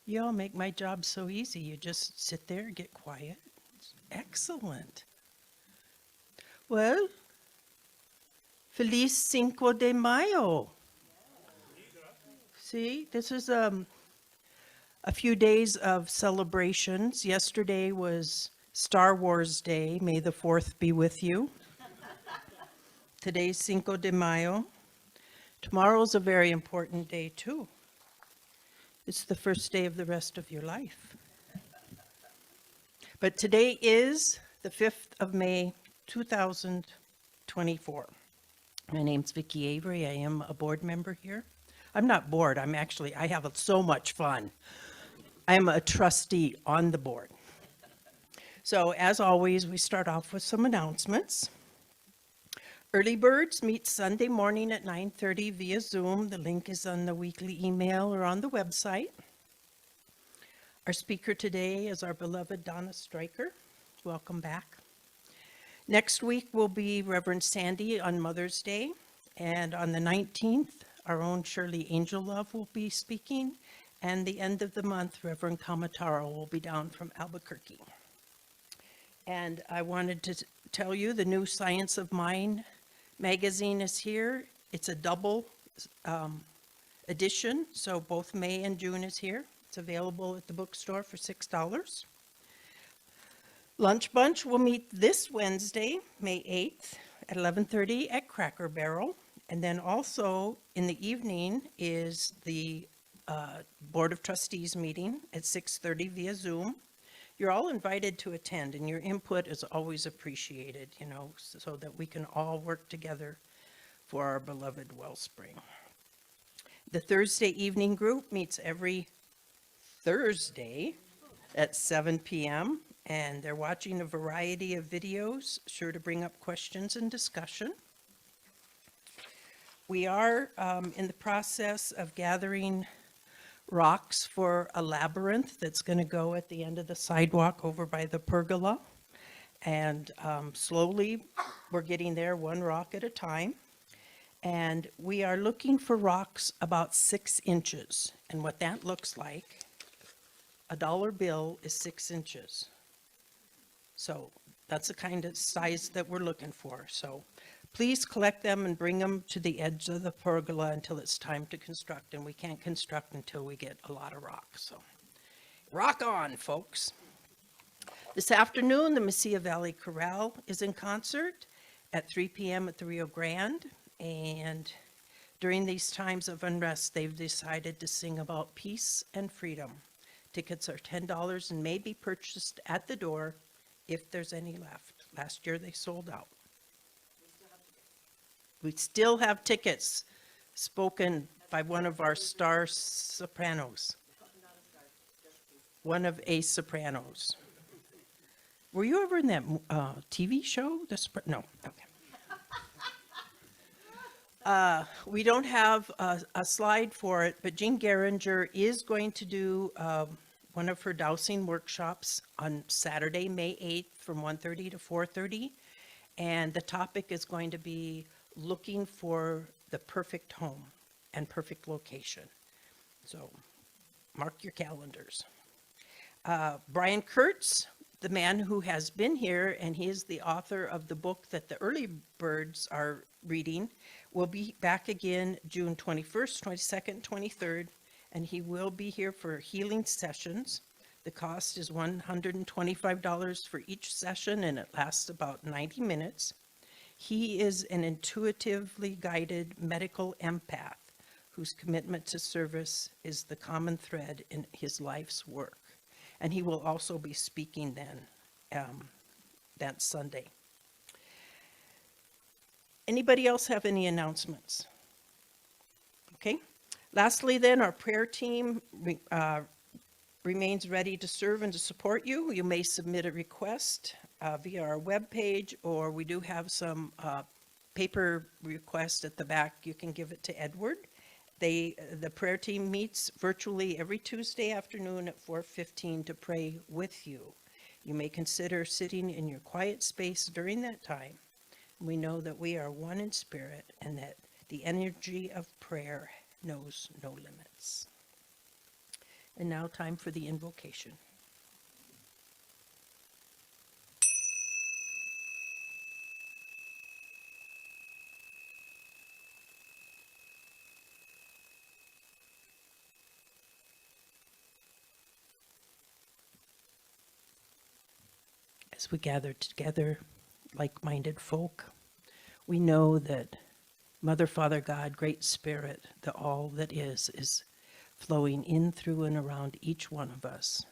You all make my job so easy. You just sit there, get quiet. Excellent. Well, Feliz Cinco de Mayo. See, this is a few days of celebrations. Yesterday was Star Wars Day. May the 4th be with you. Today's Cinco de Mayo. Tomorrow's a very important day, too. It's the first day of the rest of your life. But today is the 5th of May, 2024. My name's Vicki Avery. I am a board member here. I'm not bored. I have so much fun. I am a trustee on the board. So as always, we start off with some announcements. Early Birds meet Sunday morning at 9:30 via Zoom. The link is on the weekly email or on the website. Our speaker today is our beloved Donna Stryker. Welcome back. Next week will be Reverend Sandy on Mother's Day. And on the 19th, our own Shirley Angellove will be speaking. And the end of the month, Reverend Kamataro will be down from Albuquerque. And I wanted to tell you the new Science of Mind magazine is here. It's a double edition, so both May and June is here. It's available at the bookstore for $6. Lunch Bunch will meet this Wednesday, May 8th at 11:30 at Cracker Barrel. And then also in the evening is the Board of Trustees meeting at 6:30 via Zoom. You're all invited to attend, and your input is always appreciated, so that we can all work together for our beloved Wellspring. The Thursday evening group meets every Thursday at 7 p.m., and they're watching a variety of videos, sure to bring up questions and discussion. We are in the process of gathering rocks for a labyrinth that's going to go at the end of the sidewalk over by the pergola. And slowly we're getting there, one rock at a time. And we are looking for rocks about 6 inches. And what that looks like, a dollar bill is 6 inches. So that's the kind of size that we're looking for. So please collect them and bring them to the edge of the pergola until it's time to construct. And we can't construct until we get a lot of rock. So rock on, folks. This afternoon, the Mesilla Valley Chorale is in concert at 3 p.m. at the Rio Grande. And during these times of unrest, they've decided to sing about peace and freedom. Tickets are $10 and may be purchased at the door if there's any left. Last year, they sold out. We still have tickets, spoken by one of our star sopranos. One of a sopranos. Were you ever in that TV show? No, okay. We don't have a slide for it, but Jean Geringer is going to do one of her dowsing workshops on Saturday, May 8th from 1:30 to 4:30. And the topic is going to be looking for the perfect home and perfect location. So mark your calendars. Brian Kurtz, the man who has been here, and he is the author of the book that the early birds are reading, will be back again June 21st, 22nd, 23rd, and he will be here for healing sessions. The cost is $125 for each session, and it lasts about 90 minutes. He is an intuitively guided medical empath whose commitment to service is the common thread in his life's work. And he will also be speaking then that Sunday. Anybody else have any announcements? Okay. Lastly then, our prayer team remains ready to serve and to support you. You may submit a request via our webpage, or we do have some paper requests at the back. You can give it to Edward. The prayer team meets virtually every Tuesday afternoon at 4:15 to pray with you. You may consider sitting in your quiet space during that time. We know that we are one in spirit and that the energy of prayer knows no limits. And now time for the invocation. As we gather together, like-minded folk, we know that Mother, Father, God, Great Spirit, the all that is flowing in, through, and around each one of us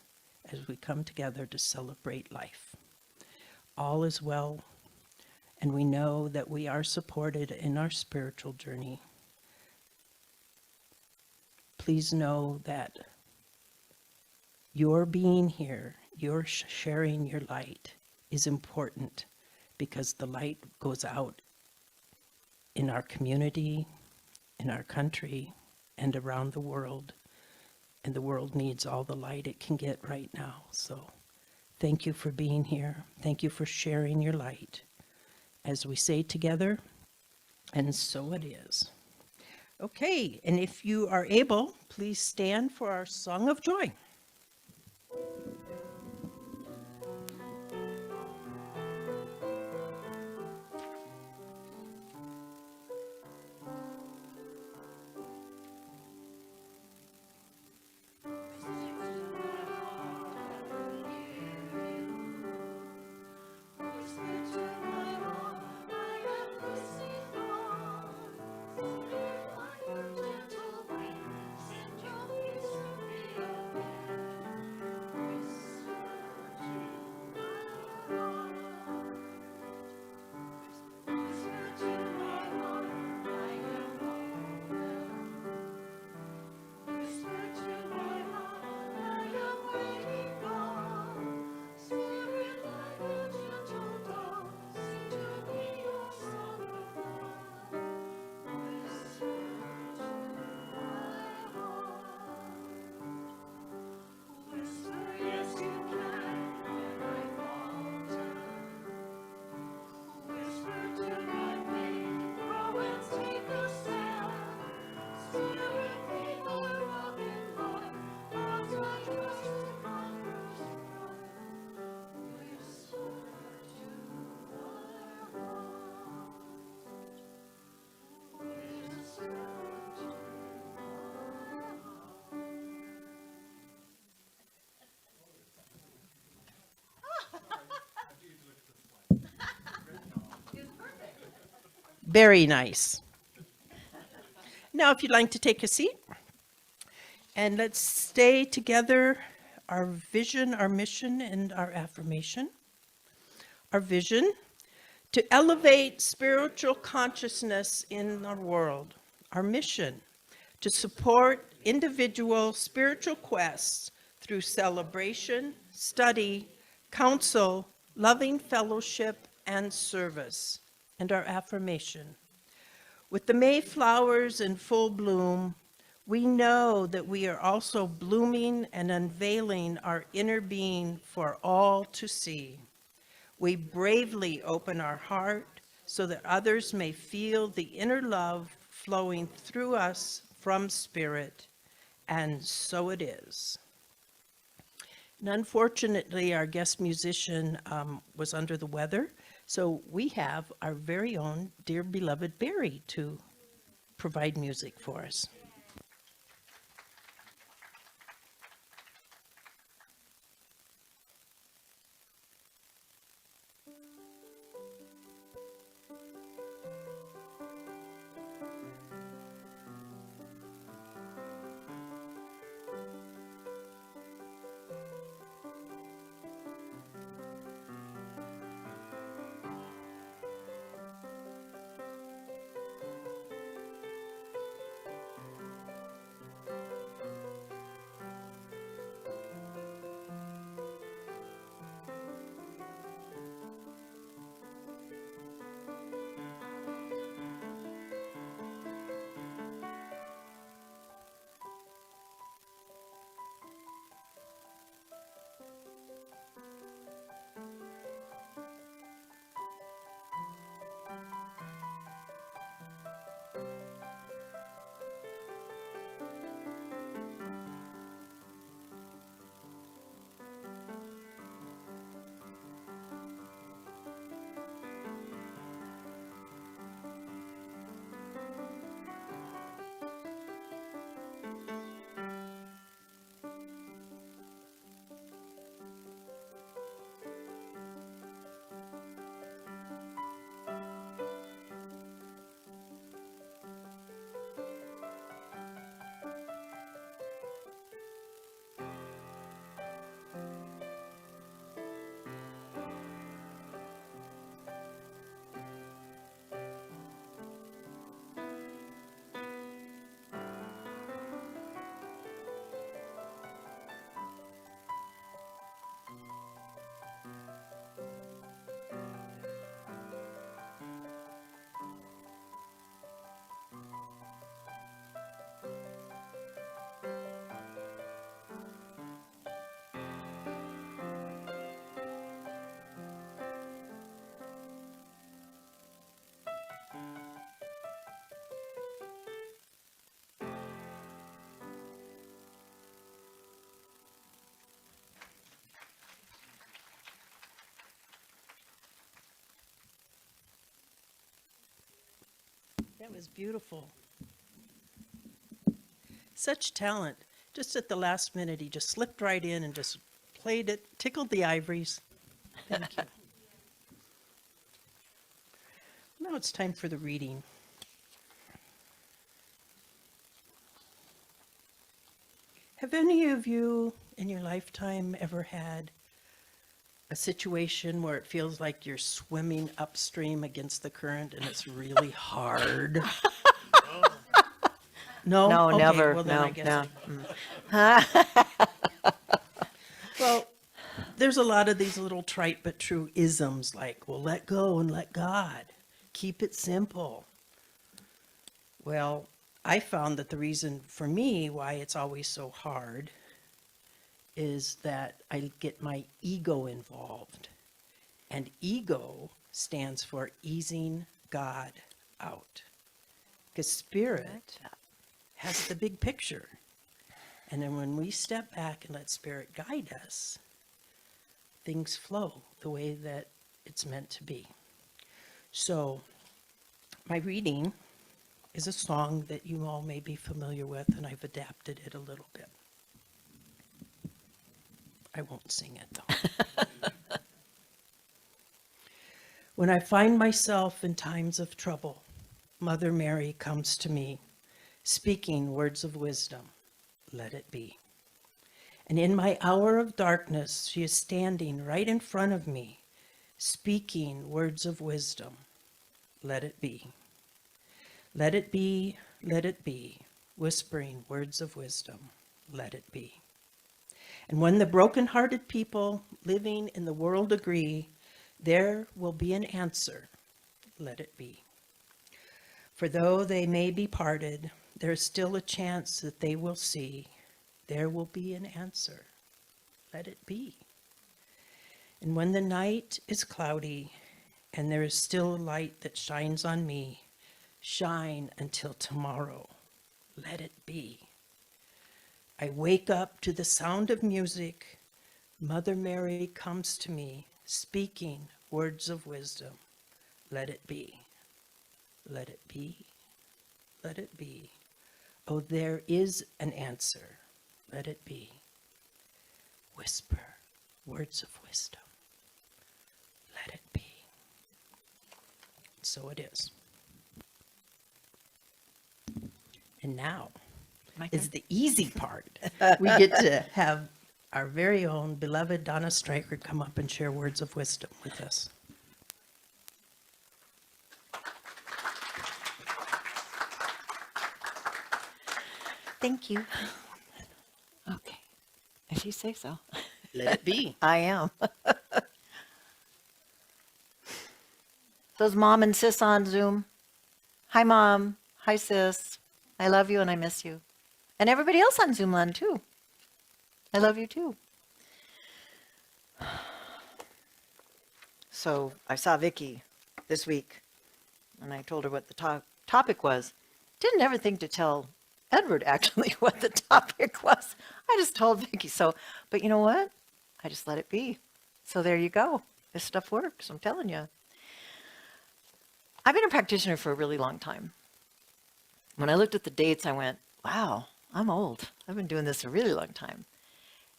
as we come together to celebrate life. All is well, and we know that we are supported in our spiritual journey. Please know that your being here, your sharing your light is important, because the light goes out in our community, in our country, and around the world. And the world needs all the light it can get right now. So thank you for being here. Thank you for sharing your light. As we say together, and so it is. Okay, and if you are able, please stand for our Song of Joy. Very nice. Now, if you'd like to take a seat, and let's stay together, our vision, our mission, and our affirmation. Our vision: to elevate spiritual consciousness in our world. Our mission: to support individual spiritual quests through celebration, study, counsel, loving fellowship, and service. And our affirmation: with the May flowers in full bloom, we know that we are also blooming and unveiling our inner being for all to see. We bravely open our heart so that others may feel the inner love flowing through us from Spirit, and so it is. And unfortunately, our guest musician was under the weather, so we have our very own dear beloved Barry to provide music for us. That was beautiful. Such talent. Just at the last minute, he just slipped right in and just played it, tickled the ivories. Thank you. Now it's time for the reading. Have any of you in your lifetime ever had a situation where it feels like you're swimming upstream against the current and it's really hard? No? No, Okay, never. well, then No, I guess no. Well, there's a lot of these little trite but true isms like, well, let go and let God. Keep it simple. Well, I found that the reason for me why it's always so hard is that I get my ego involved. And ego stands for easing God out. Because spirit has the big picture. And then when we step back and let spirit guide us, things flow the way that it's meant to be. So my reading is a song that you all may be familiar with, and I've adapted it a little bit. I won't sing it though. When I find myself in times of trouble, Mother Mary comes to me, speaking words of wisdom. Let it be. And in my hour of darkness, she is standing right in front of me, speaking words of wisdom. Let it be. Let it be, whispering words of wisdom. Let it be. And when the broken-hearted people living in the world agree, there will be an answer. Let it be. For though they may be parted, there is still a chance that they will see. There will be an answer. Let it be. And when the night is cloudy and there is still a light that shines on me, shine until tomorrow. Let it be. I wake up to the sound of music. Mother Mary comes to me, speaking words of wisdom. Let it be. Let it be. Let it be. Oh, there is an answer. Let it be. Whisper words of wisdom. Let it be. So it is. And now is the easy part. We get to have our very own beloved Donna Stryker come up and share words of wisdom with us. Thank you. Okay. If you say so. Let it be. I am. Those mom and sis on Zoom. Hi, Mom. Hi, sis. I love you and I miss you. And everybody else on Zoomland, too. I love you, too. So I saw Vicky this week, and I told her what the topic was. Didn't ever think to tell Edward, actually, what the topic was. I just told Vicky. So, but you know what? I just let it be. So there you go. This stuff works, I'm telling you. I've been a practitioner for a really long time. When I looked at the dates, I went, wow, I'm old. I've been doing this a really long time.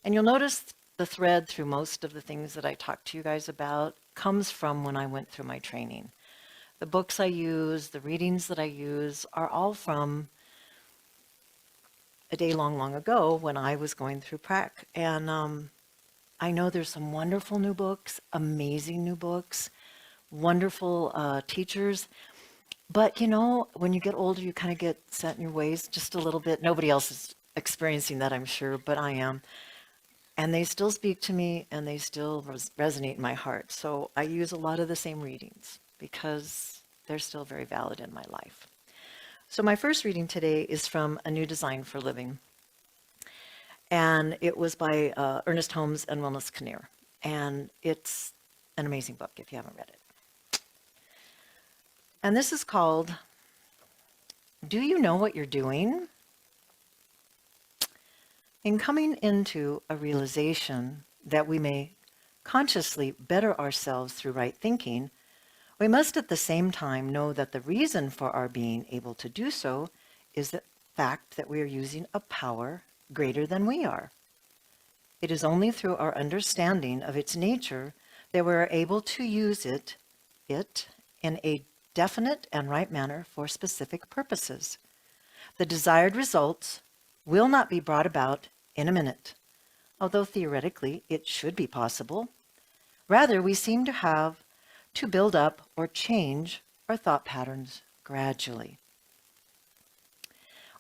And you'll notice the thread through most of the things that I talk to you guys about comes from when I went through my training. The books I use, the readings that I use are all from a day long ago when I was going through prac. And I know there's some wonderful new books, amazing new books, wonderful teachers. But, you know, when you get older, you kind of get set in your ways just a little bit. Nobody else is experiencing that, I'm sure, but I am. And they still speak to me, and they still resonate in my heart. So I use a lot of the same readings because they're still very valid in my life. So my first reading today is from A New Design for Living. And it was by Ernest Holmes and Wellness Kinnear. And it's an amazing book if you haven't read it. And this is called, Do You Know What You're Doing? In coming into a realization that we may consciously better ourselves through right thinking, We must at the same time know that the reason for our being able to do so is the fact that we are using a power greater than we are. It is only through our understanding of its nature that we are able to use it in a definite and right manner for specific purposes. The desired results will not be brought about in a minute, although theoretically it should be possible. Rather, we seem to have to build up or change our thought patterns gradually.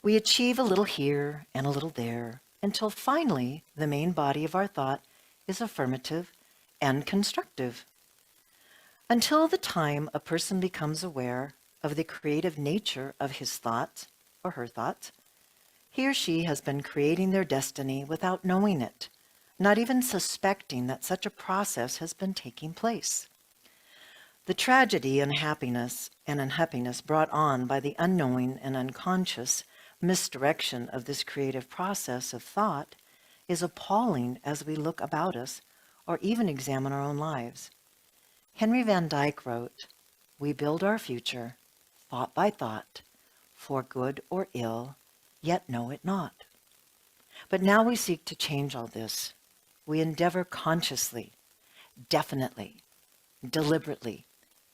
We achieve a little here and a little there until finally the main body of our thought is affirmative and constructive. Until the time a person becomes aware of the creative nature of his thoughts or her thoughts, he or she has been creating their destiny without knowing it, not even suspecting that such a process has been taking place. The tragedy and unhappiness brought on by the unknowing and unconscious misdirection of this creative process of thought is appalling as we look about us or even examine our own lives. Henry Van Dyke wrote, "We build our future, thought by thought, for good or ill, yet know it not." But now we seek to change all this. We endeavor consciously, definitely, deliberately,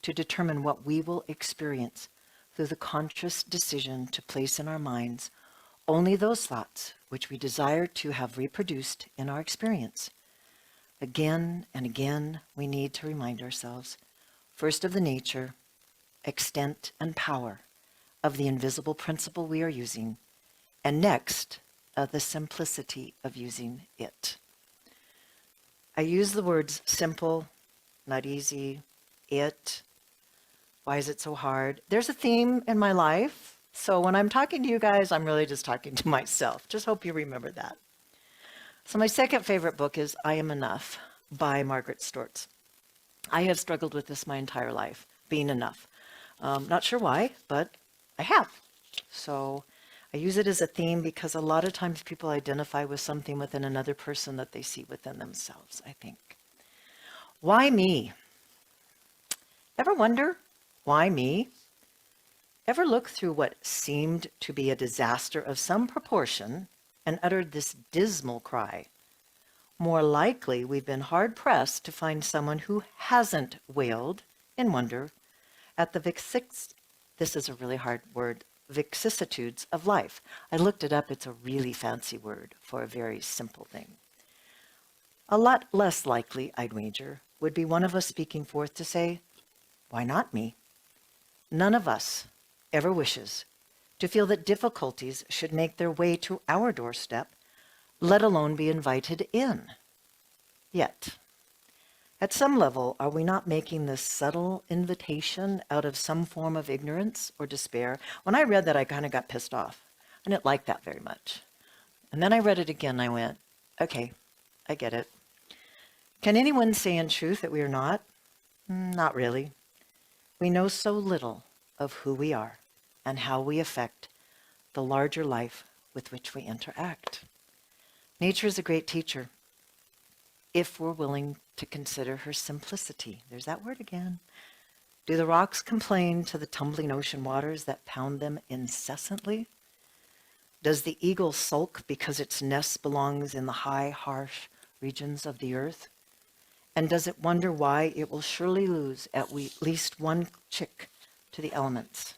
to determine what we will experience through the conscious decision to place in our minds only those thoughts which we desire to have reproduced in our experience. Again and again, we need to remind ourselves, first of the nature, extent, and power of the invisible principle we are using, and next, of the simplicity of using it. I use the words simple, not easy, it. Why is it so hard? There's a theme in my life. So when I'm talking to you guys, I'm really just talking to myself. Just hope you remember that. So my second favorite book is I Am Enough by Margaret Stortz. I have struggled with this my entire life, being enough. Not sure why, but I have. So I use it as a theme because a lot of times people identify with something within another person that they see within themselves, I think. Why me? Ever wonder, why me? Ever look through what seemed to be a disaster of some proportion and uttered this dismal cry? More likely, we've been hard-pressed to find someone who hasn't wailed in wonder at the this is a really hard word, vicissitudes of life. I looked it up. It's a really fancy word for a very simple thing. A lot less likely, I'd wager, would be one of us speaking forth to say, why not me? None of us ever wishes to feel that difficulties should make their way to our doorstep, let alone be invited in. Yet, at some level, are we not making this subtle invitation out of some form of ignorance or despair? When I read that, I kind of got pissed off. I didn't like that very much. And then I read it again, and I went, okay, I get it. Can anyone say in truth that we are not? Not really. We know so little of who we are and how we affect the larger life with which we interact. Nature is a great teacher if we're willing to consider her simplicity. There's that word again. Do the rocks complain to the tumbling ocean waters that pound them incessantly? Does the eagle sulk because its nest belongs in the high, harsh regions of the earth? And does it wonder why it will surely lose at least one chick to the elements?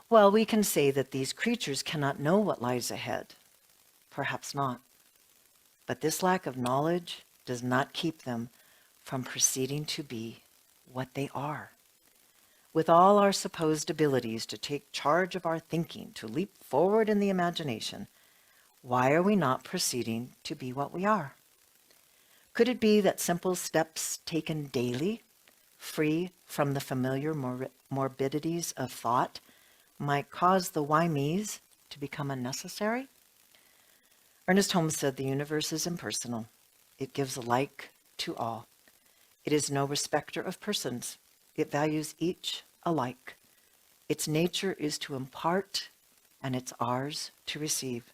Well, we can say that these creatures cannot know what lies ahead. Perhaps not. But this lack of knowledge does not keep them from proceeding to be what they are. With all our supposed abilities to take charge of our thinking, to leap forward in the imagination, why are we not proceeding to be what we are? Could it be that simple steps taken daily, free from the familiar morbidities of thought, might cause the why me's to become unnecessary? Ernest Holmes said the universe is impersonal. It gives alike to all. It is no respecter of persons. It values each alike. Its nature is to impart, and it's ours to receive.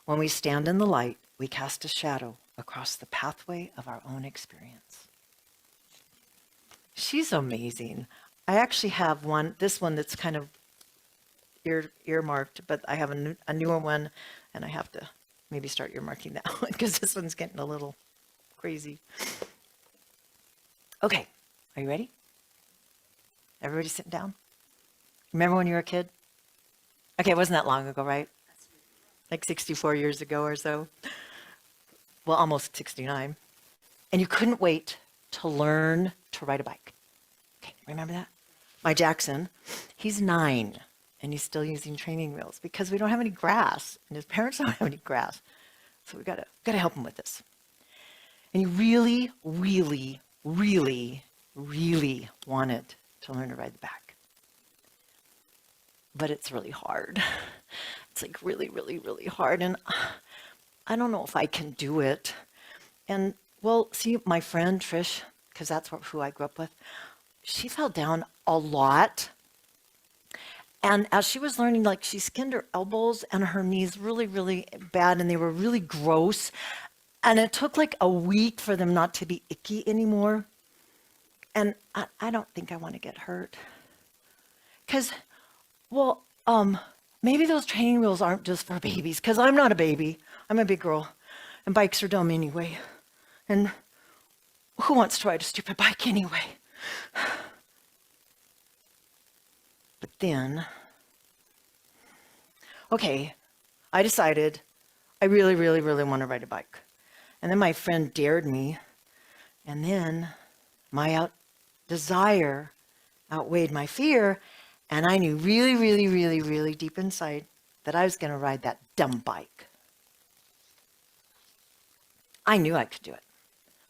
When we stand in the light, we cast a shadow across the pathway of our own experience. She's amazing. I actually have one, this one that's kind of earmarked, but I have a newer one, and I have to maybe start earmarking that one because this one's getting a little crazy. Okay, are you ready? Everybody sitting down? Remember when you were a kid? Okay, it wasn't that long ago, right? Like 64 years ago or so. Well, almost 69. And you couldn't wait to learn to ride a bike. Okay, remember that? My Jackson, he's 9, and he's still using training wheels because we don't have any grass, and his parents don't have any grass. So we gotta help him with this. And he really, really, really, really wanted to learn to ride the bike. But it's really hard. It's like really, really, really hard. And I don't know if I can do it. And well, see, my friend Trish, because that's who I grew up with, she fell down a lot. And as she was learning, like she skinned her elbows and her knees really, really bad, and they were really gross. And it took like a week for them not to be icky anymore. And I don't think I want to get hurt. Because, well, maybe those training wheels aren't just for babies, because I'm not a baby. I'm a big girl. And bikes are dumb anyway. And who wants to ride a stupid bike anyway? But then, okay, I decided I really, really, really want to ride a bike. And then my friend dared me. And then my desire outweighed my fear. And I knew really, really, really, really deep inside that I was going to ride that dumb bike. I knew I could do it.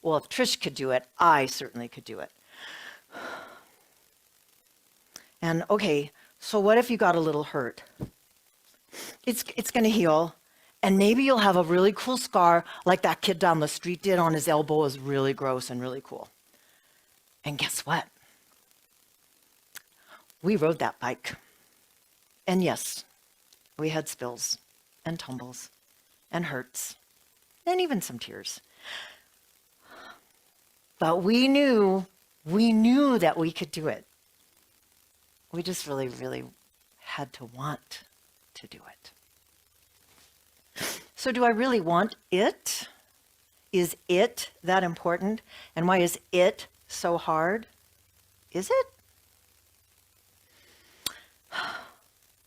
Well, if Trish could do it, I certainly could do it. And okay, so what if you got a little hurt? It's going to heal. And maybe you'll have a really cool scar like that kid down the street did on his elbow. Is really gross and really cool. And guess what? We rode that bike. And yes, we had spills and tumbles and hurts and even some tears. But we knew that we could do it. We just really, really had to want to do it. So do I really want it? Is it that important? And why is it so hard? Is it?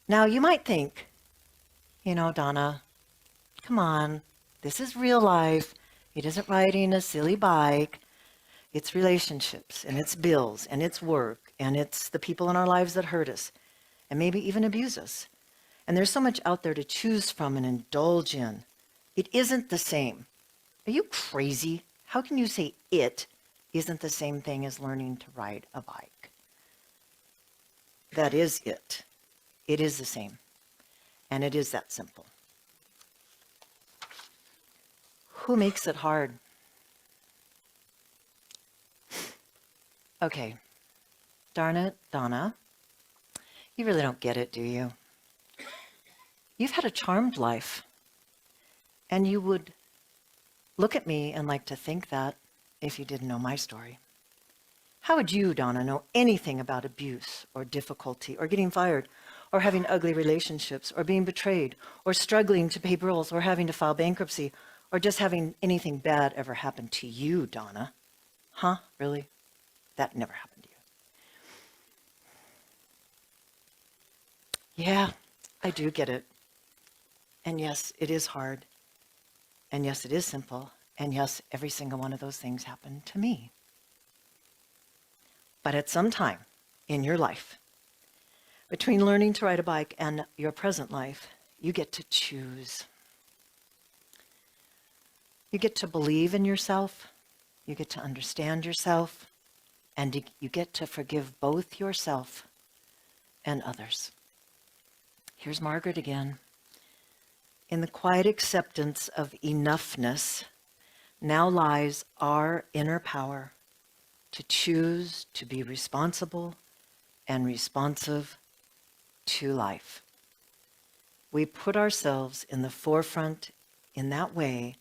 Now you might think, Donna, come on, this is real life. It isn't riding a silly bike. It's relationships, and it's bills, and it's work, and it's the people in our lives that hurt us, and maybe even abuse us. And there's so much out there to choose from and indulge in. It isn't the same. Are you crazy? How can you say it isn't the same thing as learning to ride a bike? That is it. It is the same. And it is that simple. Who makes it hard? Okay. Darn it, Donna. You really don't get it, do you? You've had a charmed life. And you would look at me and like to think that if you didn't know my story. How would you, Donna, know anything about abuse or difficulty or getting fired or having ugly relationships or being betrayed or struggling to pay bills or having to file bankruptcy or just having anything bad ever happen to you, Donna? Huh? Really? That never happened to you. Yeah, I do get it. And yes, it is hard. And yes, it is simple. And yes, every single one of those things happened to me. But at some time in your life, between learning to ride a bike and your present life, you get to choose. You get to believe in yourself. You get to understand yourself. And you get to forgive both yourself and others. Here's Margaret again. In the quiet acceptance of enoughness, now lies our inner power to choose to be responsible and responsive to life. We put ourselves in the forefront in that way,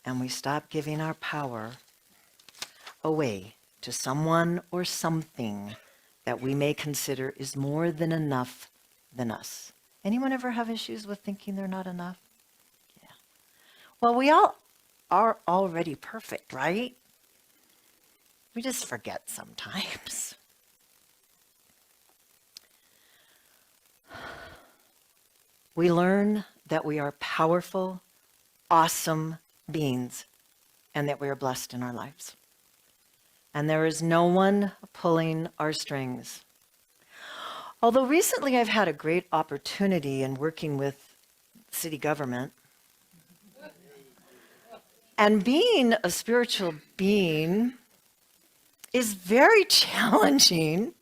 and we stop giving our power away to someone or something that we may consider is more than enough than us. Anyone ever have issues with thinking they're not enough? Yeah. Well, we all are already perfect, right? We just forget sometimes. We learn that we are powerful, awesome beings and that we are blessed in our lives. And there is no one pulling our strings. Although recently I've had a great opportunity in working with city government. And being a spiritual being is very challenging.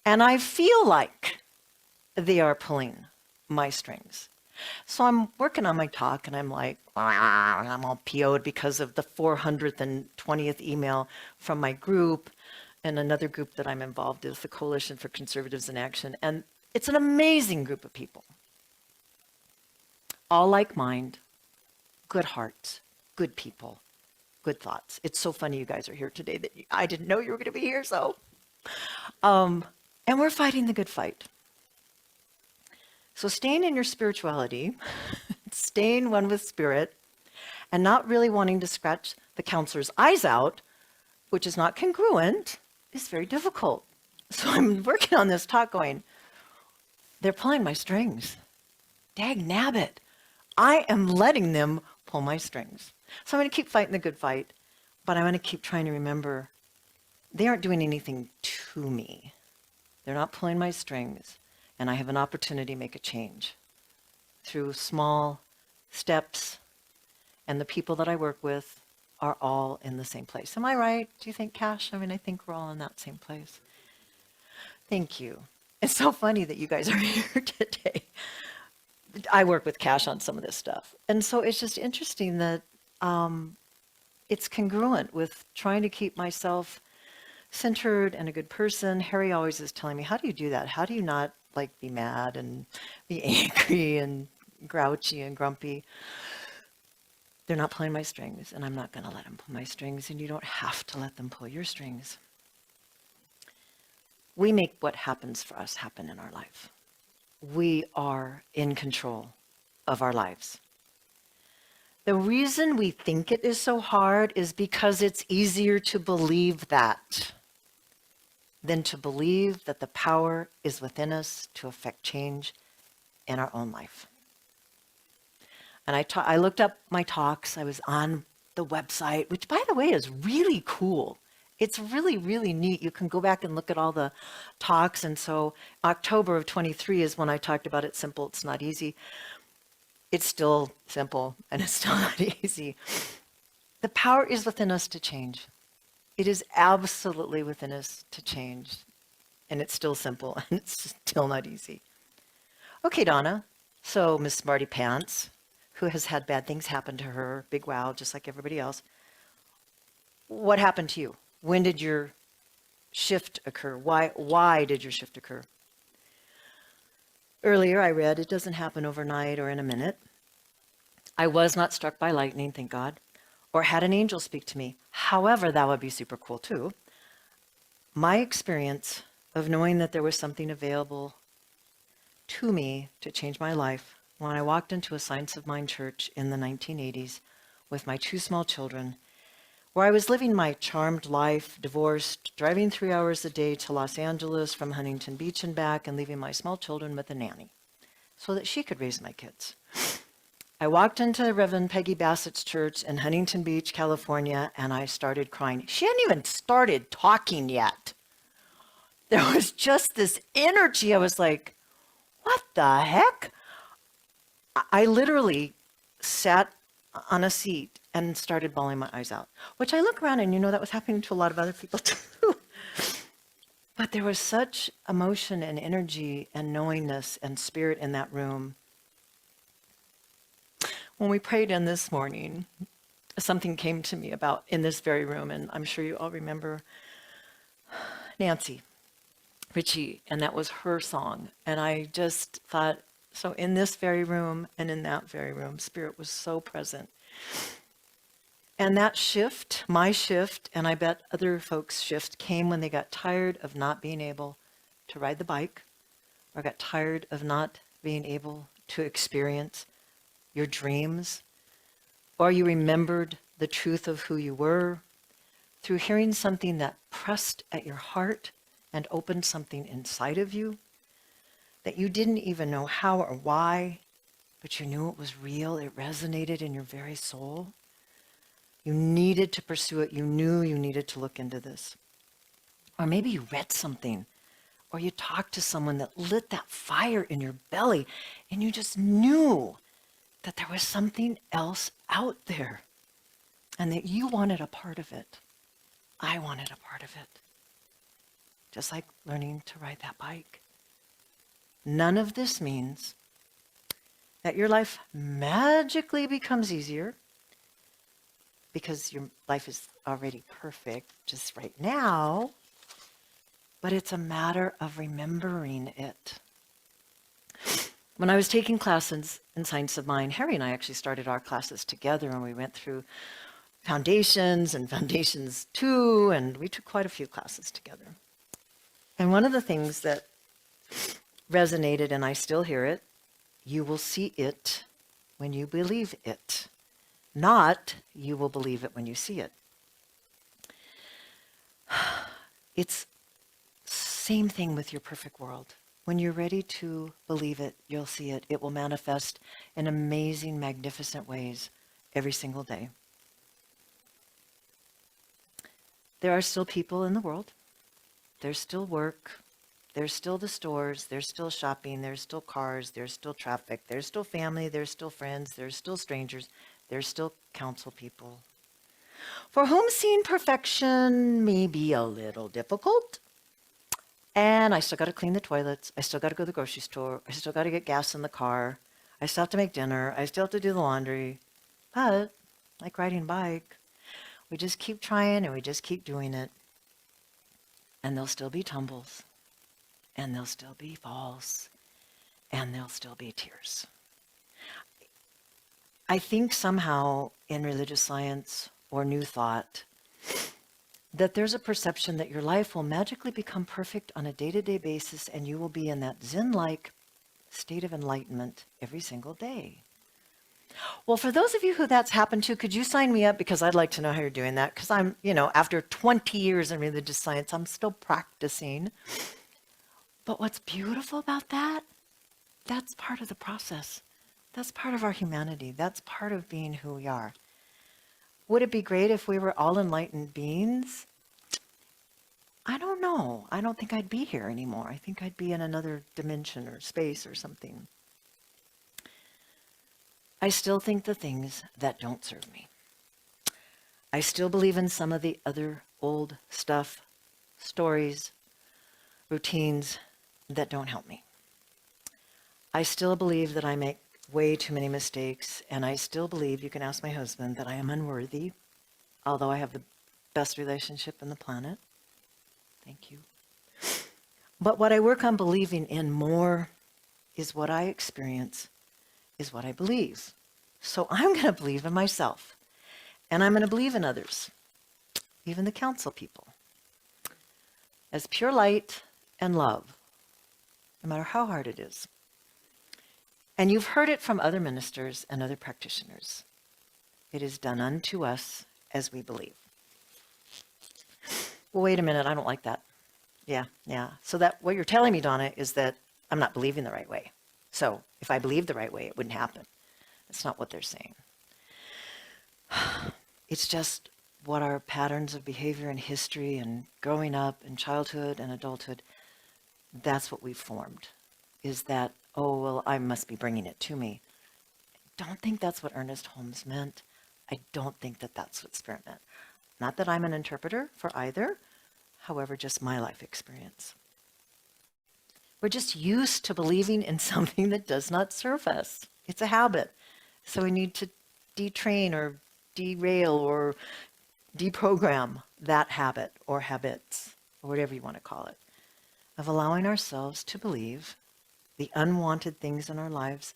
And I feel like they are pulling my strings. So I'm working on my talk and I'm like, and I'm all PO'd because of the 420th email from my group and another group that I'm involved with, the Coalition for Conservatives in Action. And it's an amazing group of people. All like mind, good hearts, good people, good thoughts. It's so funny you guys are here today that I didn't know you were going to be here. And we're fighting the good fight. So staying in your spirituality, staying one with spirit, and not really wanting to scratch the counselor's eyes out, which is not congruent, is very difficult. So I'm working on this talk going, they're pulling my strings. Dag nabbit. I am letting them pull my strings. So I'm going to keep fighting the good fight, but I'm going to keep trying to remember they aren't doing anything to me. They're not pulling my strings. And I have an opportunity to make a change through small steps. And the people that I work with are all in the same place. Am I right? Do you think, Cash? I mean, I think we're all in that same place. Thank you. It's so funny that you guys are here today. I work with Cash on some of this stuff. And so it's just interesting that it's congruent with trying to keep myself centered and a good person. Harry always is telling me, how do you do that? How do you not like be mad and be angry and grouchy and grumpy? They're not pulling my strings, and I'm not going to let them pull my strings, and you don't have to let them pull your strings. We make what happens for us happen in our life. We are in control of our lives. The reason we think it is so hard is because it's easier to believe that than to believe that the power is within us to affect change in our own life. And I looked up my talks. I was on the website, which, by the way, is really cool. It's really, really neat. You can go back and look at all the talks. And so October of 23 is when I talked about It's Simple, It's Not Easy. It's still simple, and it's still not easy. The power is within us to change. It is absolutely within us to change. And it's still simple, and it's still not easy. Okay, Donna. So Miss Smarty Pants, who has had bad things happen to her, big wow, just like everybody else. What happened to you? When did your shift occur? Why did your shift occur? Earlier I read, it doesn't happen overnight or in a minute. I was not struck by lightning, thank God, or had an angel speak to me. However, that would be super cool too. My experience of knowing that there was something available to me to change my life when I walked into a Science of Mind church in the 1980s with my 2 small children, where I was living my charmed life, divorced, driving 3 hours a day to Los Angeles from Huntington Beach and back, and leaving my small children with a nanny so that she could raise my kids. I walked into Reverend Peggy Bassett's church in Huntington Beach, California, and I started crying. She hadn't even started talking yet. There was just this energy. I was like, what the heck? I literally sat on a seat and started bawling my eyes out, which I look around and that was happening to a lot of other people too. But there was such emotion and energy and knowingness and spirit in that room. When we prayed in this morning, something came to me about in this very room, and I'm sure you all remember Nancy Ritchie, and that was her song. And I just thought, so in this very room and in that very room, Spirit was so present. And that shift, my shift, and I bet other folks' shift, came when they got tired of not being able to ride the bike, or got tired of not being able to experience your dreams, or you remembered the truth of who you were through hearing something that pressed at your heart and opened something inside of you that you didn't even know how or why, but you knew it was real. It resonated in your very soul. You needed to pursue it. You knew you needed to look into this. Or maybe you read something, or you talked to someone that lit that fire in your belly, and you just knew that there was something else out there and that you wanted a part of it. I wanted a part of it. Just like learning to ride that bike. None of this means that your life magically becomes easier because your life is already perfect just right now, but it's a matter of remembering it. When I was taking classes in Science of Mind, Harry and I actually started our classes together, and we went through Foundations and Foundations 2, and we took quite a few classes together. And one of the things that resonated, and I still hear it, you will see it when you believe it. Not, you will believe it when you see it. It's same thing with your perfect world. When you're ready to believe it, you'll see it. It will manifest in amazing, magnificent ways every single day. There are still people in the world. There's still work. There's still the stores. There's still shopping. There's still cars. There's still traffic. There's still family. There's still friends. There's still strangers. There's still counsel people, for whom seeing perfection may be a little difficult. And I still got to clean the toilets. I still got to go to the grocery store. I still got to get gas in the car. I still have to make dinner. I still have to do the laundry. But like riding a bike, we just keep trying and we just keep doing it. And there'll still be tumbles. And there'll still be falls. And there'll still be tears. I think somehow in religious science or New Thought that there's a perception that your life will magically become perfect on a day-to-day basis, and you will be in that Zen-like state of enlightenment every single day. Well, for those of you who that's happened to, could you sign me up? Because I'd like to know how you're doing that. Because I'm, after 20 years in religious science, I'm still practicing. But what's beautiful about that, that's part of the process. That's part of our humanity. That's part of being who we are. Would it be great if we were all enlightened beings? I don't know. I don't think I'd be here anymore. I think I'd be in another dimension or space or something. I still think the things that don't serve me. I still believe in some of the other old stuff, stories, routines that don't help me. I still believe that I make way too many mistakes, and I still believe, you can ask my husband, that I am unworthy, although I have the best relationship on the planet. Thank you. But what I work on believing in more is what I experience, is what I believe. So I'm going to believe in myself, and I'm going to believe in others, even the council people, as pure light and love, no matter how hard it is. And you've heard it from other ministers and other practitioners. It is done unto us as we believe. Well, wait a minute, I don't like that. Yeah. So that what you're telling me, Donna, is that I'm not believing the right way. So if I believed the right way, it wouldn't happen. That's not what they're saying. It's just what our patterns of behavior and history and growing up and childhood and adulthood, that's what we've formed, is that, oh, well, I must be bringing it to me. I don't think that's what Ernest Holmes meant. I don't think that that's what Spirit meant. Not that I'm an interpreter for either, however, just my life experience. We're just used to believing in something that does not serve us. It's a habit. So we need to detrain or derail or deprogram that habit or habits, or whatever you want to call it, of allowing ourselves to believe the unwanted things in our lives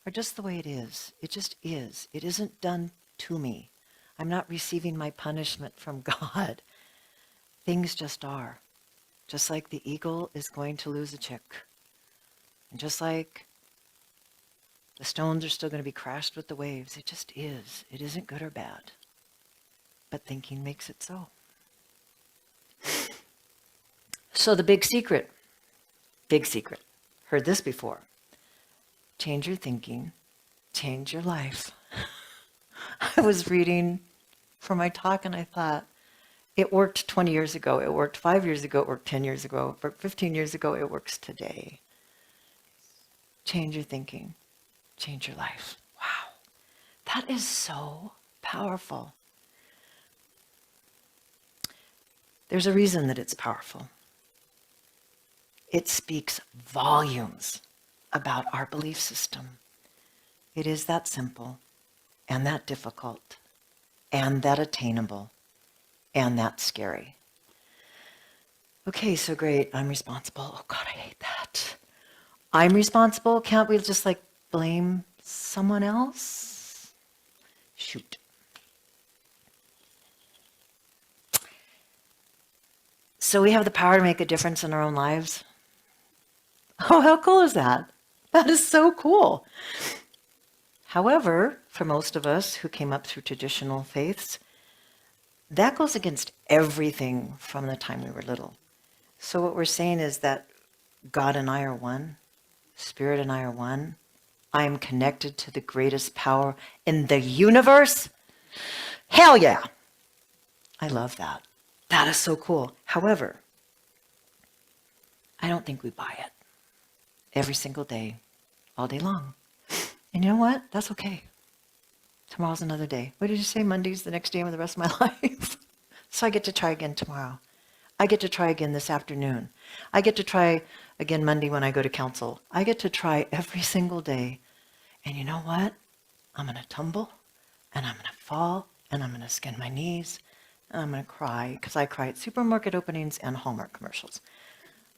are just the way it is. It just is. It isn't done to me. I'm not receiving my punishment from God. Things just are. Just like the eagle is going to lose a chick. And just like the stones are still going to be crashed with the waves. It just is. It isn't good or bad. But thinking makes it so. So the big secret, heard this before. Change your thinking, change your life. I was reading for my talk and I thought, it worked 20 years ago, it worked 5 years ago, it worked 10 years ago, it worked 15 years ago, it works today. Change your thinking, change your life. Wow, that is so powerful. There's a reason that it's powerful. It speaks volumes about our belief system. It is that simple and that difficult and that attainable and that scary. Okay, so great, I'm responsible. Oh God, I hate that. I'm responsible? Can't we just like blame someone else? Shoot. So we have the power to make a difference in our own lives. Oh, how cool is that? That is so cool. However, for most of us who came up through traditional faiths, that goes against everything from the time we were little. So what we're saying is that God and I are one, Spirit and I are one. I am connected to the greatest power in the universe. Hell yeah. I love that. That is so cool. However, I don't think we buy it every single day, all day long. And you know what? That's okay. Tomorrow's another day. What did you say? Monday's the next day of the rest of my life. So I get to try again tomorrow. I get to try again this afternoon. I get to try again Monday when I go to council. I get to try every single day. And you know what? I'm going to tumble, and I'm going to fall, and I'm going to skin my knees, and I'm going to cry, because I cry at supermarket openings and Hallmark commercials.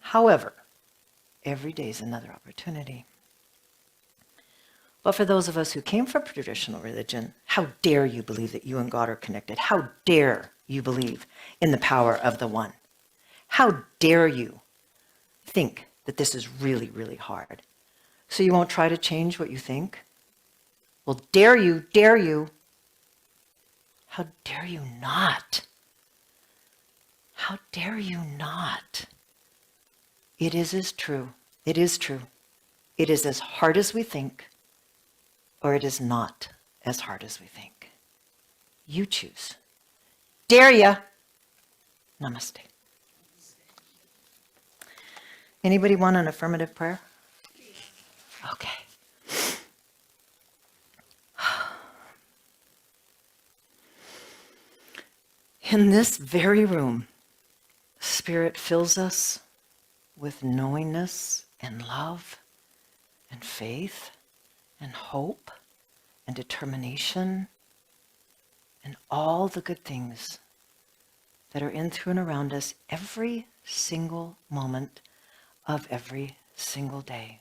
However, every day is another opportunity. But for those of us who came from traditional religion, how dare you believe that you and God are connected? How dare you believe in the power of the one? How dare you think that this is really, really hard? So you won't try to change what you think? Well, dare you, dare you. How dare you not? How dare you not? It is as true. It is true. It is as hard as we think, or it is not as hard as we think. You choose. Dare ya. Namaste. Anybody want an affirmative prayer? Okay. In this very room, Spirit fills us with knowingness and love and faith and hope and determination and all the good things that are in, through, and around us every single moment of every single day.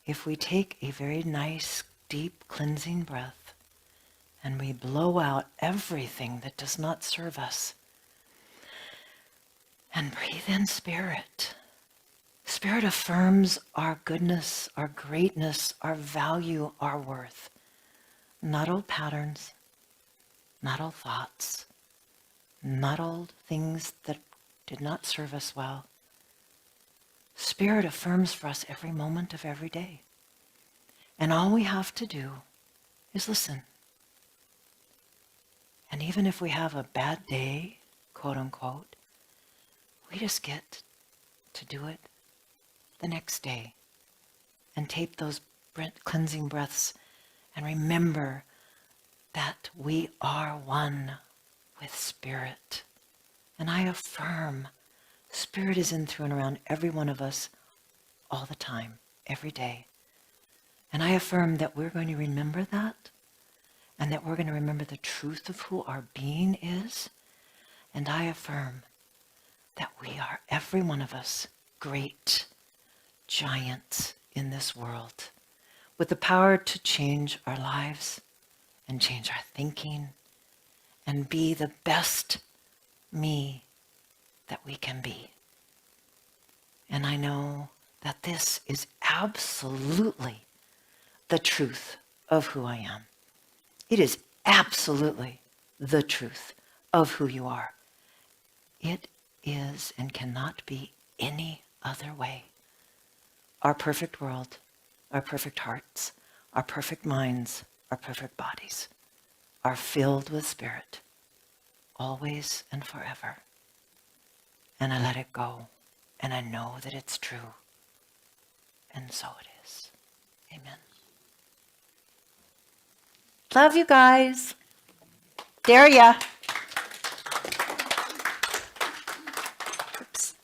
If we take a very nice, deep, cleansing breath and we blow out everything that does not serve us and breathe in Spirit. Spirit affirms our goodness, our greatness, our value, our worth. Not old patterns, not old thoughts, not old things that did not serve us well. Spirit affirms for us every moment of every day. And all we have to do is listen. And even if we have a bad day, quote unquote, we just get to do it the next day and take those cleansing breaths and remember that we are one with Spirit. And I affirm Spirit is in, through, and around every one of us all the time, every day. And I affirm that we're going to remember that, and that we're going to remember the truth of who our being is. And I affirm that we are, every one of us, great giants in this world with the power to change our lives and change our thinking and be the best me that we can be. And I know that this is absolutely the truth of who I am. It is absolutely the truth of who you are. It is and cannot be any other way. Our perfect world, our perfect hearts, our perfect minds, our perfect bodies are filled with spirit, always and forever. And I let it go, and I know that it's true, and so it is. Amen. Love you guys. Dare ya. Oops.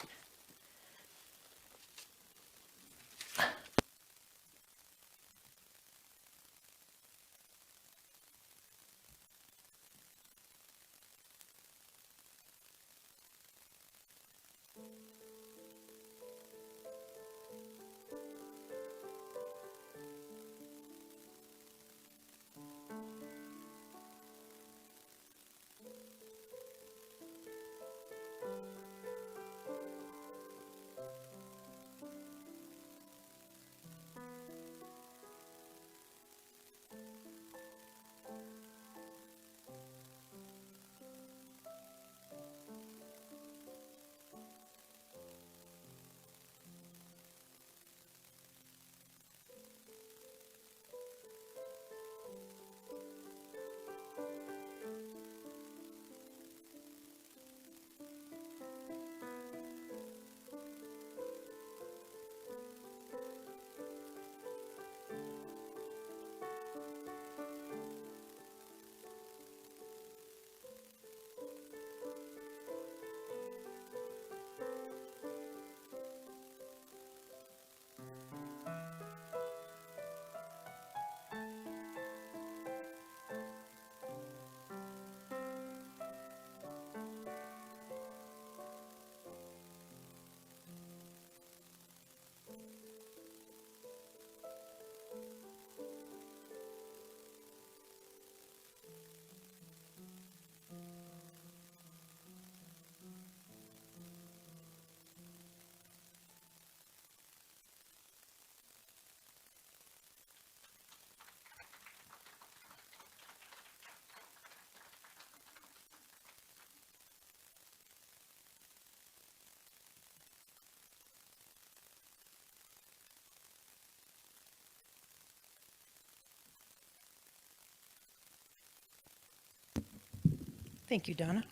Thank you, Donna.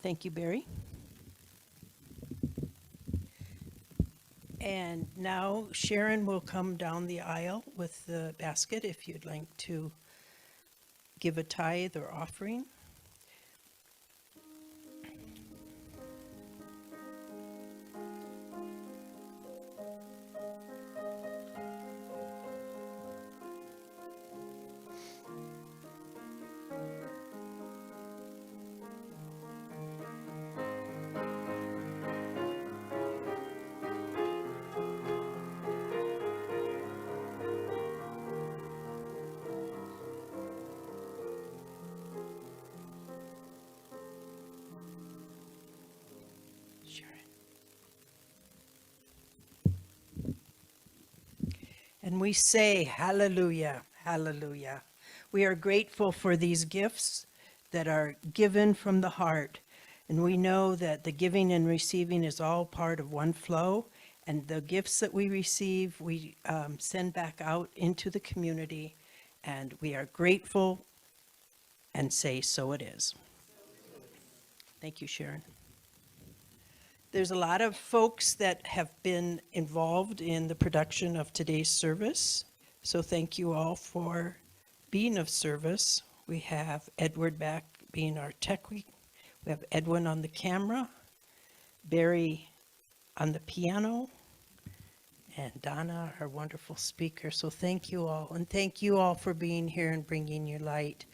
Thank you, Barry. And now Sharon will come down the aisle with the basket if you'd like to give a tithe or offering. Sharon. And we say, hallelujah, hallelujah. We are grateful for these gifts that are given from the heart. And we know that the giving and receiving is all part of one flow. And the gifts that we receive, we send back out into the community. And we are grateful and say, so it is. Thank you, Sharon. There's a lot of folks that have been involved in the production of today's service. So thank you all for being of service. We have Edward back being our tech. We have Edwin on the camera, Barry on the piano, and Donna, our wonderful speaker. So thank you all. And thank you all for being here and bringing your light.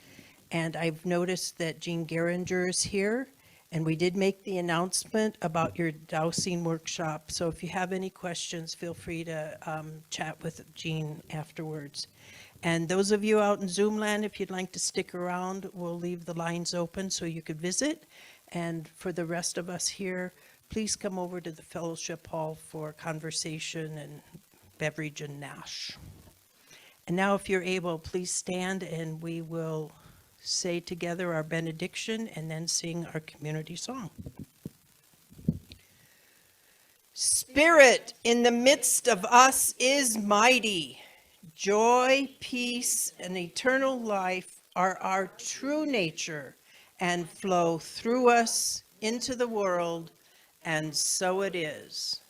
And I've noticed that Jean Geringer is here. And we did make the announcement about your dowsing workshop. So if you have any questions, feel free to chat with Jean afterwards. And those of you out in Zoom land, if you'd like to stick around, we'll leave the lines open so you could visit. And for the rest of us here, please come over to the fellowship hall for conversation and beverage and nash. And now if you're able, please stand and we will say together our benediction and then sing our community song. Spirit in the midst of us is mighty. Joy, peace, and eternal life are our true nature and flow through us into the world, and so it is.